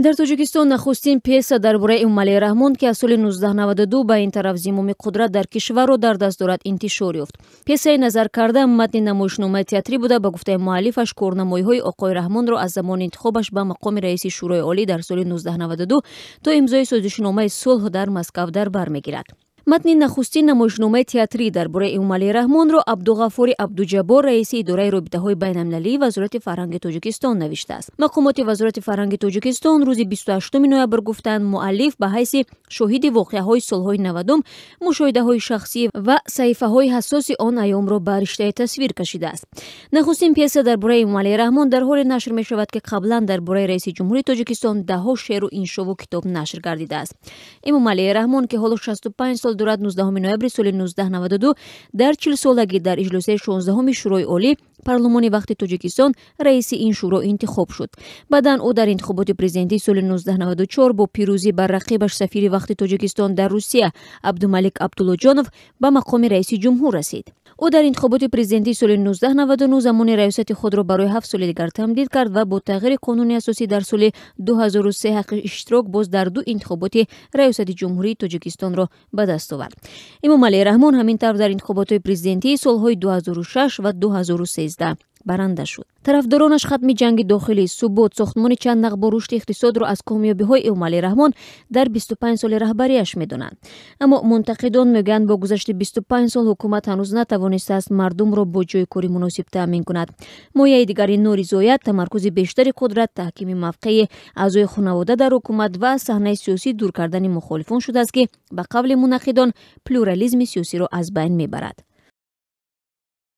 дар Тоҷикистон нахустин пьеса дар бораи Эмомалӣ Раҳмон ки аз соли 1992 ба ин тараф зимоми қудрат дар кишварро дар даст дорад интишор ёфт. Пьесаи Назаркарда матни Намоишномаи театрӣ буда ба гуфтаи муаллифаш корнамоиҳои оқои Раҳмонро аз замони интихобаш ба мақоми раиси Шӯрои олӣ дар соли 1992 то имзои Созишномаи сулҳ дар Москав дар бар мегирад. матни нахустин намоишномаи театрӣ дар бораи Эмомалӣ Раҳмонро Абдуғаффори Абдуҷаббор раиси идораи робитаҳои байналмилалии Вазорати фарҳанги Тоҷикистон навиштааст. Мақомоти Вазорати фарҳанги Тоҷикистон рӯзи 28 ноябр гуфтанд муаллиф ба ҳайси шоҳиди воқеаҳои солҳои 90 мушоҳидаҳои шахсӣ ва саҳифаҳои ҳассоси он айёмро ба риштаи тасвир кашидааст. Нахустин пьеса дар бораи Эмомалӣ Раҳмон дар ҳоле нашр мешавад ки қаблан дар бораи раиси ҷумҳурии Тоҷикистон даҳо шеъру иншову китоб нашр гардидааст. Эмомалӣ Раҳмон ки ҳоло 65 сол дорад 19 ноябри соли 1992 дар 40 солагӣ дар иҷлосаи 16 Шӯрои олӣ парлумони вақти Тоҷикистон раиси ин шӯро интихоб шуд. Баъдан ӯ дар интихоботи президентии соли 1994 бо пирӯзӣ бар рақибаш сафири вақти Тоҷикистон дар Русия Абдумалик Абдуллоҷонов ба мақоми раиси ҷумҳур расид. ӯ дар интихоботи президентии соли 1999 замони раёсати худро барои 7 соли дигар тамдид кард ва бо тағйири қонуни асосӣ дар соли 2003 ҳаққи иштирок боз дар ду интихоботи раёсати ҷумҳурии Тоҷикистонро ба даст овард. Эмомалӣ Раҳмон ҳамин тавр дар интихоботҳои президентии солҳои 2006 ва 2013 баранда шуд. тарафдоронаш хатми ҷанги дохилӣ, субот, сохтмони чанд нақ бо рушди иқтисодро аз комёбиҳои Эмомалӣ Раҳмон дар 25 соли раҳбарияш медонанд. Аммо мунтақидон мегӯянд бо гузашти 25 сол ҳукумат ҳанӯз натавонистааст мардумро бо ҷойи кори муносиб таъмин кунад. Мояи дигари норизоят, тамаркузи бештари қудрат, таҳкими мавқеи аъзои хонавода дар ҳукумат ва саҳнаи сиёсӣ дур кардани мухолифон шудааст ки ба қавли мунақидон плюрализми сиёсиро аз байн мебарад.